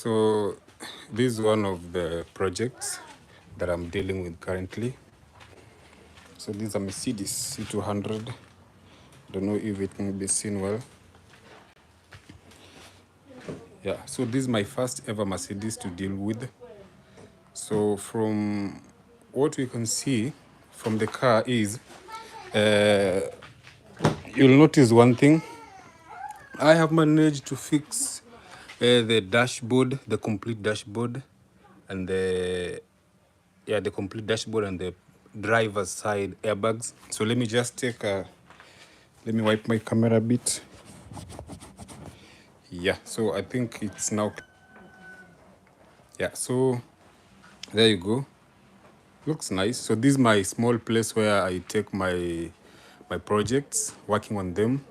So this is one of the projects that I'm dealing with currently. So this is a Mercedes C200. Don't know if it can be seen well. Yeah, so this is my first ever Mercedes to deal with. So from what we can see from the car is, you'll notice one thing. I have managed to fix the dashboard, the complete dashboard, and the complete dashboard and the driver's side airbags. So let me just let me wipe my camera a bit. Yeah, so I think it's now. Yeah, so there you go. Looks nice. So this is my small place where I take my projects, working on them.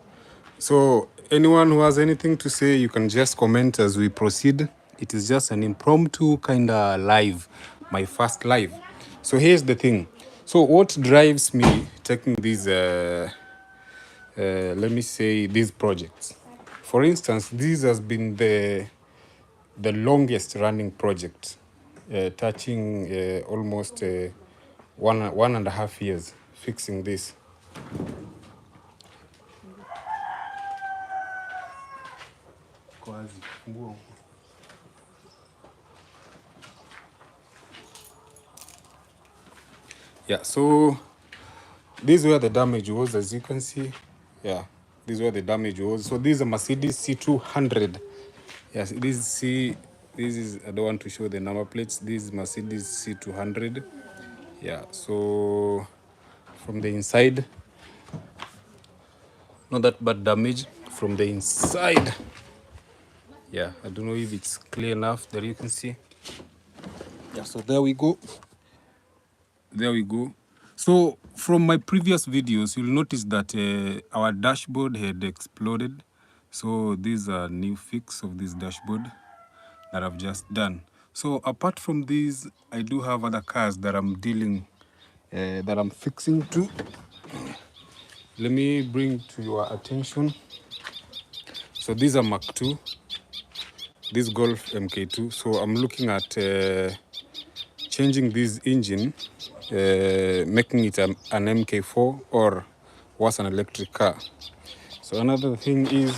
So anyone who has anything to say, you can just comment as we proceed. It is just an impromptu kind of live, my first live. So here's the thing. So what drives me taking these, let me say, these projects? For instance, this has been the longest running project, touching almost 1.5 years fixing this. Yeah, so this is where the damage was, as you can see. Yeah, this is where the damage was. So this is a Mercedes C200. Yes, this is, I don't want to show the number plates. This is Mercedes C200. Yeah, so from the inside, not that bad damage from the inside. Yeah, I don't know if it's clear enough that you can see. Yeah, so there we go. There we go. So from my previous videos, you'll notice that our dashboard had exploded. So these are new fix of this dashboard that I've just done. So apart from these, I do have other cars that I'm dealing, that I'm fixing too. Let me bring to your attention. So these are Mark II, this Golf MK2. So I'm looking at changing this engine, making it an MK4 or was an electric car. So another thing is,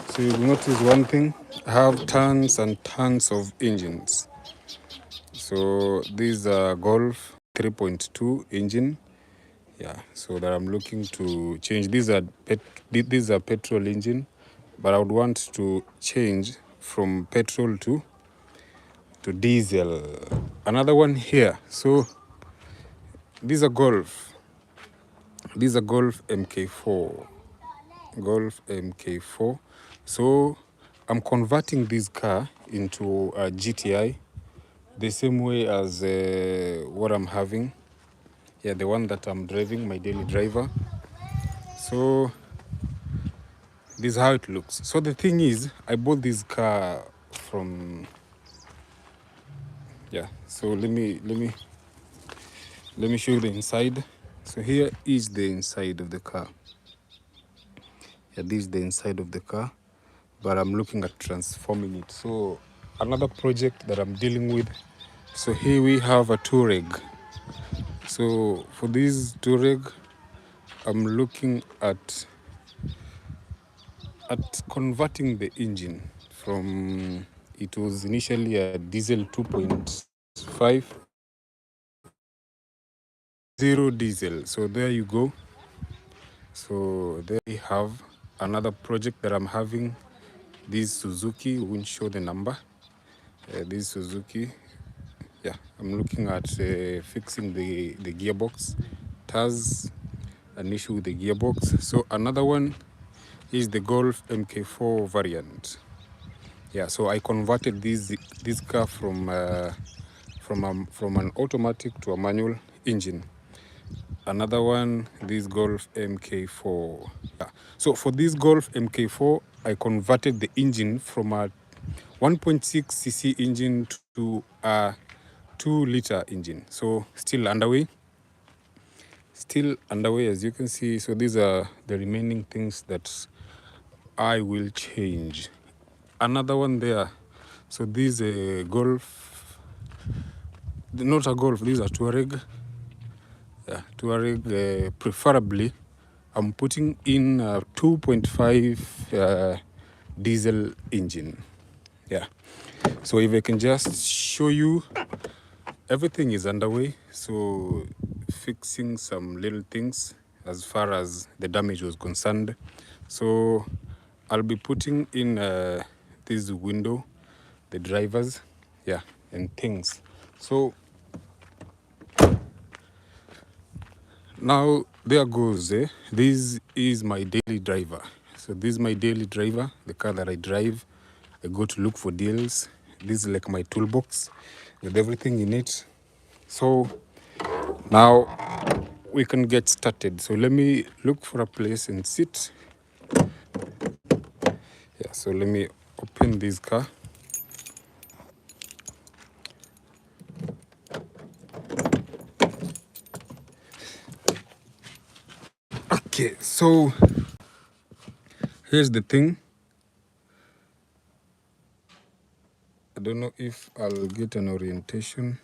so you notice one thing, I have tons and tons of engines. So these are Golf 3.2 engine. Yeah, so that I'm looking to change. These are petrol engine, but I would want to change from petrol to diesel. Another one here. So these are Golf. These are Golf MK4. Golf MK4. So I'm converting this car into a GTI the same way as what I'm having. Yeah, the one that I'm driving, my daily driver. So this is how it looks. So the thing is, I bought this car from, yeah, so let me show you the inside. So here is the inside of the car. Yeah, this is the inside of the car, but I'm looking at transforming it. So another project that I'm dealing with. So here we have a Touareg. So for this Touareg, I'm looking at converting the engine from, it was initially a diesel 2.5, zero diesel. So there you go. So there we have another project that I'm having. This Suzuki, we won't show the number. This Suzuki, yeah, I'm looking at fixing the gearbox. It has an issue with the gearbox. So another one is the Golf MK4 variant. Yeah, so I converted this car from an automatic to a manual engine. Another one, this Golf MK4. Yeah. So for this Golf MK4, I converted the engine from a 1.6cc engine to a 2-liter engine. So still underway as you can see. So these are the remaining things that I will change. Another one there. So these Golf, not a Golf, these are Touareg. Yeah, Touareg, preferably I'm putting in a 2.5 diesel engine. Yeah, so if I can just show you, everything is underway. So fixing some little things as far as the damage was concerned. So I'll be putting in this window, the drivers, yeah, and things. So now there goes, this is my daily driver. So this is my daily driver, the car that I drive. I go to look for deals. This is like my toolbox with everything in it. So now we can get started. So let me look for a place and sit. Yeah, so let me open this car. Okay, so here's the thing. I don't know if I'll get an orientation.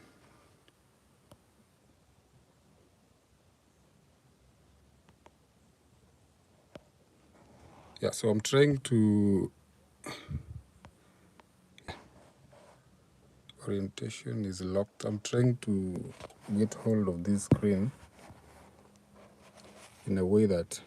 Yeah, so I'm trying to, orientation is locked. I'm trying to get hold of this screen in a way that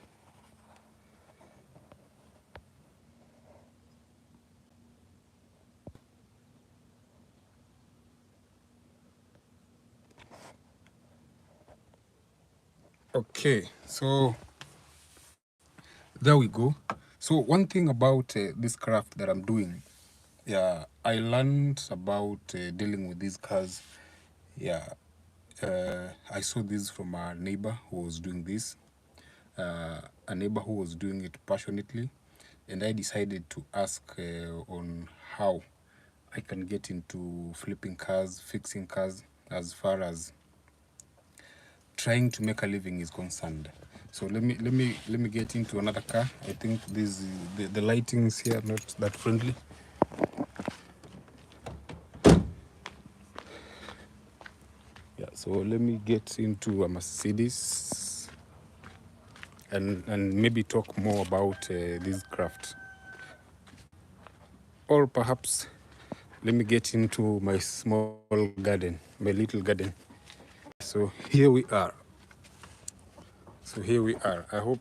okay, so there we go. So one thing about this craft that I'm doing, yeah, I learned about dealing with these cars. Yeah, I saw this from a neighbor who was doing this, a neighbor who was doing it passionately, and I decided to ask on how I can get into flipping cars, fixing cars, as far as trying to make a living is concerned. So let me get into another car. I think this the lightings here are not that friendly. Yeah, so let me get into a Mercedes and maybe talk more about this craft. Or perhaps let me get into my small garden, my little garden. So here we are. I hope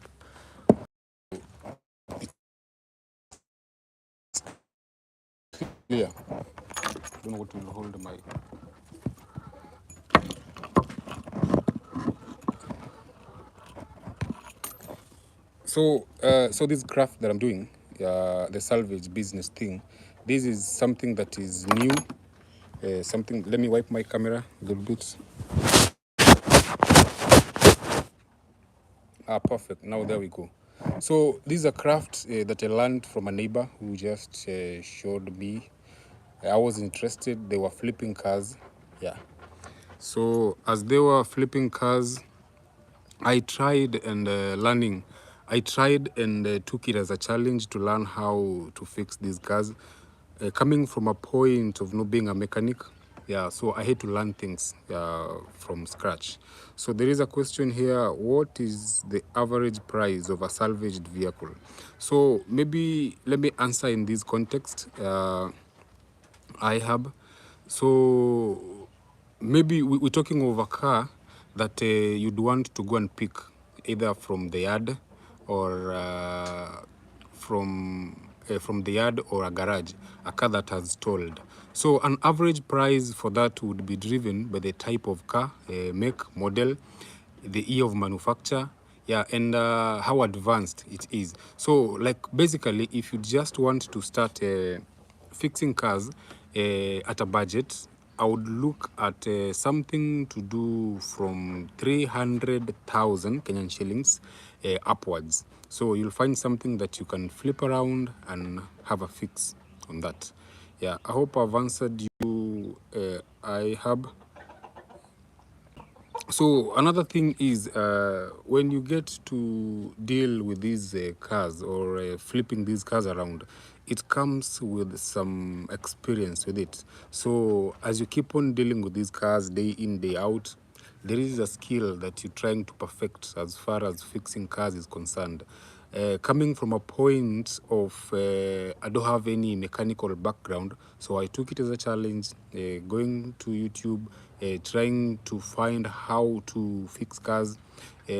clear. I don't know what will hold my. So this craft that I'm doing, the salvage business thing, this is something that is new. Something. Let me wipe my camera a little bit. Perfect. Now there we go. So this is a craft that I learned from a neighbor who just showed me. I was interested. They were flipping cars. Yeah. So as they were flipping cars, I tried and took it as a challenge to learn how to fix these cars. Coming from a point of not being a mechanic, yeah, so I had to learn things from scratch. So there is a question here: what is the average price of a salvaged vehicle? So maybe let me answer in this context. I have. So maybe we're talking of a car that you'd want to go and pick either from the yard or from the yard or a garage, a car that has stalled. So an average price for that would be driven by the type of car, make, model, the year of manufacture, Yeah, and how advanced it is. So like basically, if you just want to start fixing cars at a budget, I would look at something to do from 300,000 Kenyan shillings upwards. So you'll find something that you can flip around and have a fix on that. Yeah, I hope I've answered you, I have. So another thing is when you get to deal with these cars or flipping these cars around, it comes with some experience with it. So as you keep on dealing with these cars day in, day out, there is a skill that you're trying to perfect as far as fixing cars is concerned. Coming from a point of I don't have any mechanical background, so I took it as a challenge, going to YouTube, trying to find how to fix cars,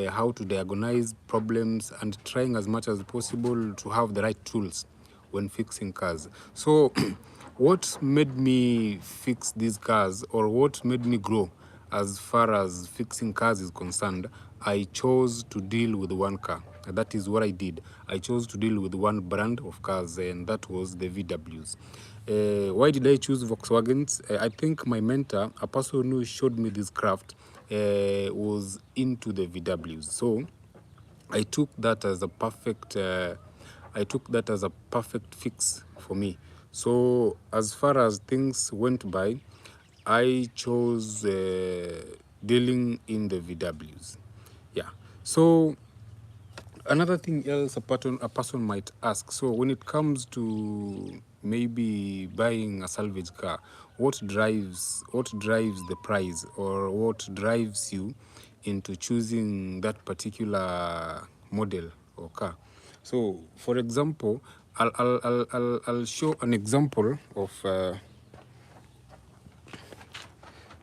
how to diagnose problems, and trying as much as possible to have the right tools when fixing cars. So what made me fix these cars, or what made me grow as far as fixing cars is concerned, I chose to deal with one car. That is what I did. I chose to deal with one brand of cars, and that was the VWs. Why did I choose Volkswagens? I think my mentor, a person who showed me this craft, was into the VWs. So I took that as a perfect fix for me. So as far as things went by, I chose dealing in the VWs. Yeah. So another thing else a person might ask, so when it comes to maybe buying a salvage car, what drives the price, or what drives you into choosing that particular model or car? So for example, I'll show an example of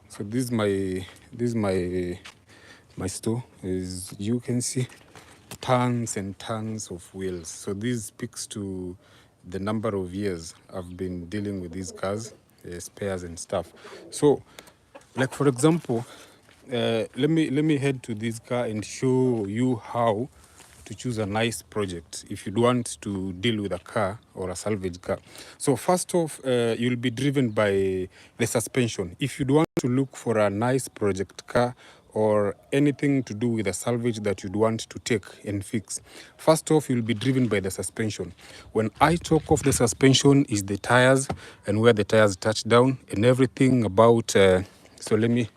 so this is my store. As you can see, tons and tons of wheels. So this speaks to the number of years I've been dealing with these cars, spares and stuff. So like for example, let me head to this car and show you how to choose a nice project if you'd want to deal with a car or a salvage car. So first off, you'll be driven by the suspension. If you'd want to look for a nice project car or anything to do with a salvage that you'd want to take and fix, first off, you'll be driven by the suspension. When I talk of the suspension, is the tires and where the tires touch down and everything about so let me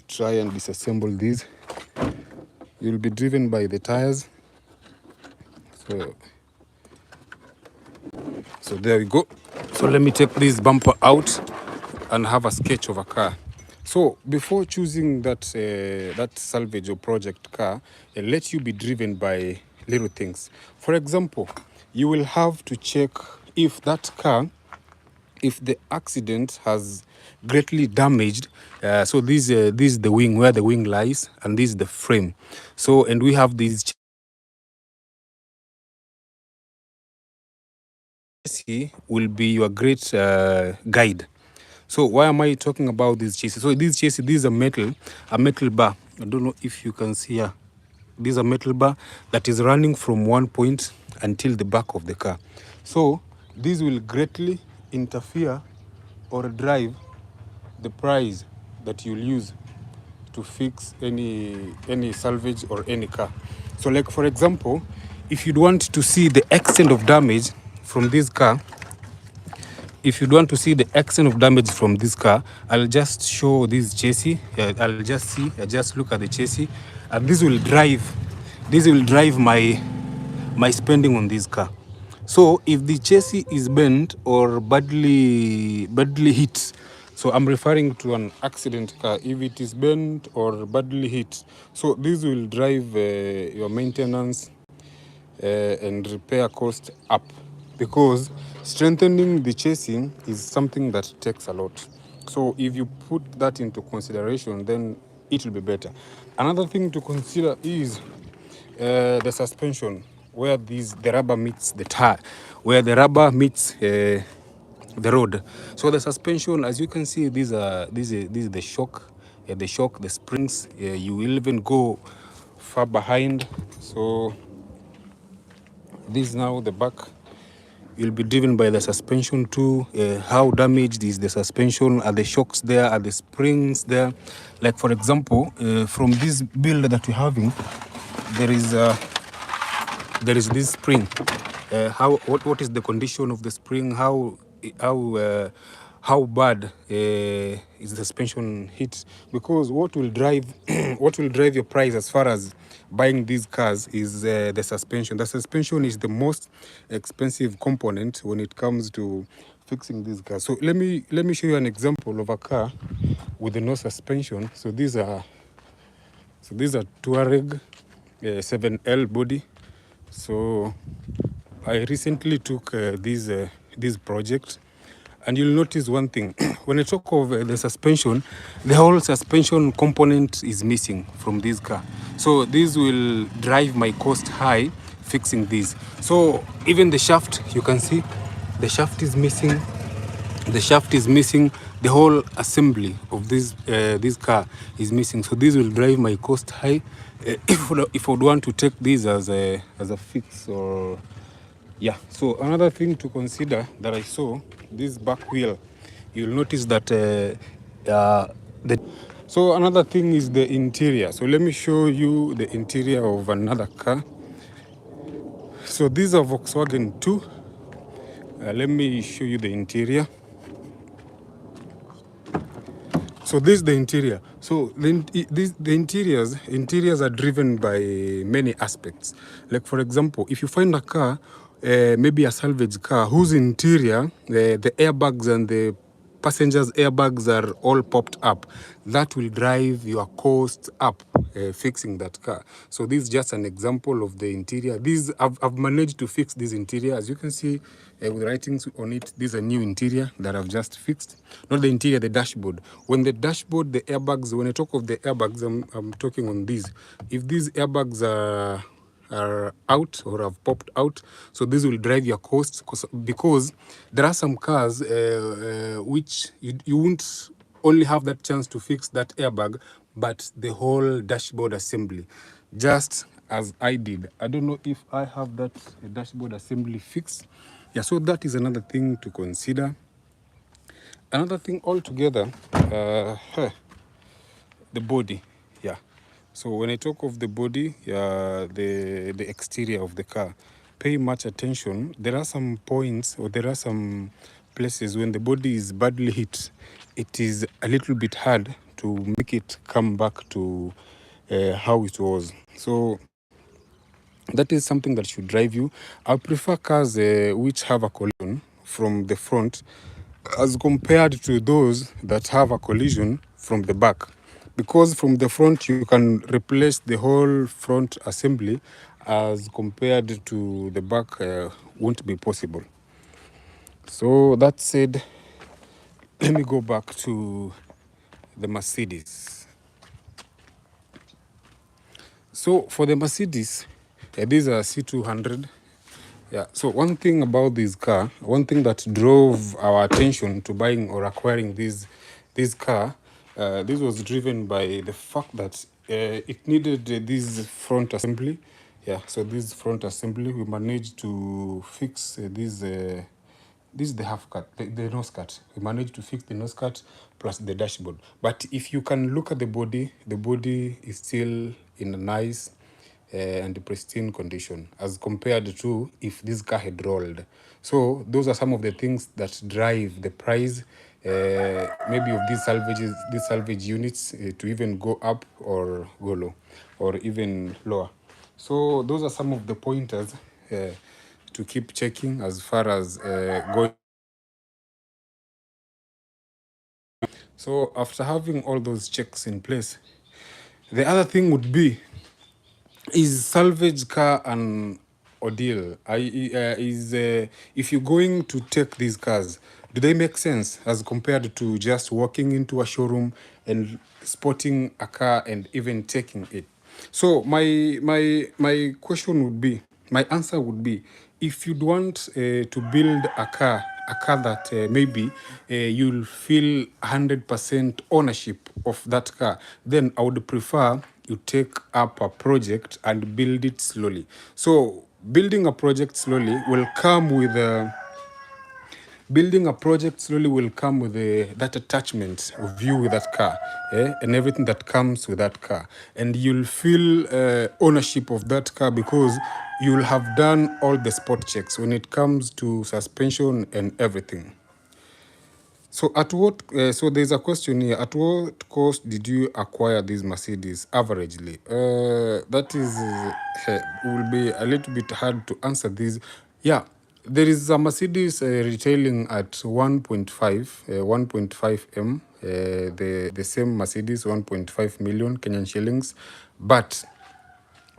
try and disassemble these. You'll be driven by the tires. So there we go. So let me take this bumper out and have a sketch of a car. So before choosing that salvage or project car, let you be driven by little things. For example, you will have to check if that car, if the accident has greatly damaged. So this is the wing, where the wing lies, and this is the frame. So, and we have these chassis will be your great guide. So why am I talking about these chassis? So these chassis, these are a metal bar. I don't know if you can see here. These are metal bar that is running from one point until the back of the car. So these will greatly interfere or drive the price that you'll use to fix any salvage or any car. So like for example, if you'd want to see the extent of damage from this car, if you want to see the extent of damage from this car, I'll just show this chassis. I just look at the chassis, and this will drive my spending on this car. So if the chassis is bent or badly hit, so I'm referring to an accident car, if it is bent or badly hit, so this will drive your maintenance and repair cost up, because strengthening the chassis is something that takes a lot. So if you put that into consideration, then it will be better. Another thing to consider is the suspension, where the rubber meets the tire, where the rubber meets the road. So the suspension, as you can see, this is the shock, the springs. You will even go far behind. So this is now the back. You'll be driven by the suspension too. How damaged is the suspension? Are the shocks there? Are the springs there? Like for example, from this build that we're having, there is this spring. What is the condition of the spring? How bad is the suspension hit? Because what will drive what will drive your price as far as buying these cars is the suspension. The suspension is the most expensive component when it comes to fixing these cars. So let me show you an example of a car with no suspension. So these are Touareg 7L body. So I recently took this project, and you'll notice one thing. When I talk of the suspension, the whole suspension component is missing from this car. So this will drive my cost high fixing this. So even the shaft, you can see the shaft is missing. The shaft is missing. The whole assembly of this car is missing. So this will drive my cost high. If I would want to take this as a fix, or yeah. So another thing to consider that I saw, this back wheel, you'll notice that so another thing is the interior. So let me show you the interior of another car. So these are Volkswagen 2. Let me show you the interior. So this is the interior. So the interiors are driven by many aspects. Like for example, if you find a car, maybe a salvage car, whose interior, the airbags and the passengers' airbags are all popped up, that will drive your cost up fixing that car. So this is just an example of the interior. I've managed to fix this interior. As you can see with writings on it, this is a new interior that I've just fixed. Not the interior, the dashboard. When the dashboard, the airbags, when I talk of the airbags, I'm talking on these. If these airbags are out or have popped out, so this will drive your costs, because there are some cars which you won't only have that chance to fix that airbag, but the whole dashboard assembly, just as I did. I don't know if I have that dashboard assembly fixed. Yeah, so that is another thing to consider. Another thing altogether, the body. Yeah. So when I talk of the body, the exterior of the car, pay much attention. There are some points, or there are some places when the body is badly hit, it is a little bit hard to make it come back to how it was. So that is something that should drive you. I prefer cars which have a collision from the front as compared to those that have a collision from the back. Because from the front, you can replace the whole front assembly, as compared to the back, won't be possible. So that said, let me go back to the Mercedes. So for the Mercedes, these are C200. Yeah, so one thing about this car, one thing that drove our attention to buying or acquiring this car, this was driven by the fact that it needed this front assembly. Yeah, so this front assembly, we managed to fix this is the half cut, the nose cut. We managed to fix the nose cut plus the dashboard. But if you can look at the body is still in a nice and pristine condition as compared to if this car had rolled. So those are some of the things that drive the price, maybe of these salvage units, to even go up or go low, or even lower. So those are some of the pointers to keep checking as far as going. So after having all those checks in place, the other thing would be, is salvage car an ordeal? If you're going to take these cars, do they make sense as compared to just walking into a showroom and spotting a car and even taking it? So my question would be, My answer would be, if you'd want to build a car that maybe you'll feel 100% ownership of that car, then I would prefer you take up a project and build it slowly. So building a project slowly will come with building a project slowly will come with that attachment of you with that car, and everything that comes with that car. And you'll feel ownership of that car because you'll have done all the spot checks when it comes to suspension and everything. So at what? So there's a question here. At what cost did you acquire these Mercedes averagely? That is will be a little bit hard to answer this. Yeah, there is a Mercedes retailing at 1.5 m. The same Mercedes 1.5 million Kenyan shillings, but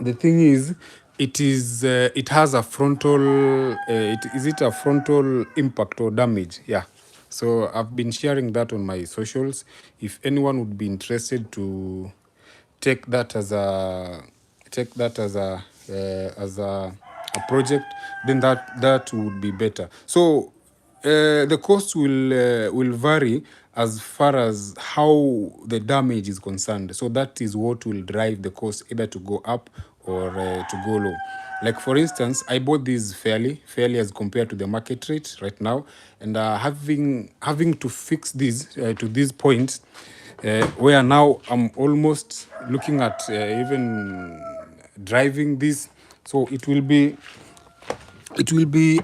the thing is, it has a frontal is it a frontal impact or damage? Yeah. So I've been sharing that on my socials. If anyone would be interested to take that as a take that as a project, then that would be better. So the cost will vary as far as how the damage is concerned. So that is what will drive the cost either to go up or to go low. Like for instance, I bought these fairly as compared to the market rate right now, and having to fix these to this point, where now I'm almost looking at even driving this, so it will be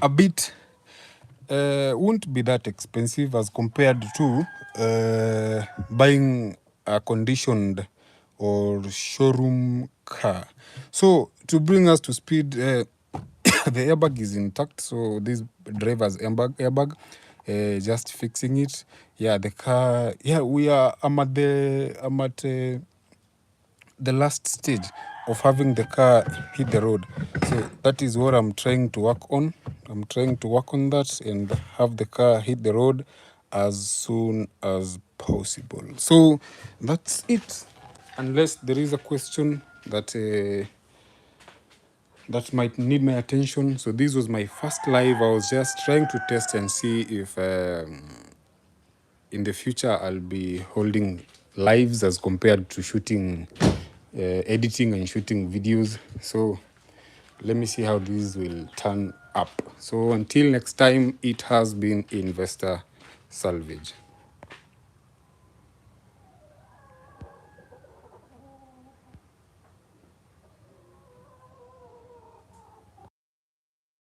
a bit won't be that expensive as compared to buying a conditioned or showroom car. So to bring us to speed, the airbag is intact. So this driver's airbag, just fixing it. Yeah, the car. Yeah, I'm at the last stage of having the car hit the road. So that is what I'm trying to work on. I'm trying to work on that and have the car hit the road as soon as possible. So that's it. Unless there is a question that that might need my attention. So this was my first live. I was just trying to test and see if in the future I'll be holding lives as compared to shooting, editing and shooting videos. So let me see how this will turn up. So until next time, it has been Investor Salvage.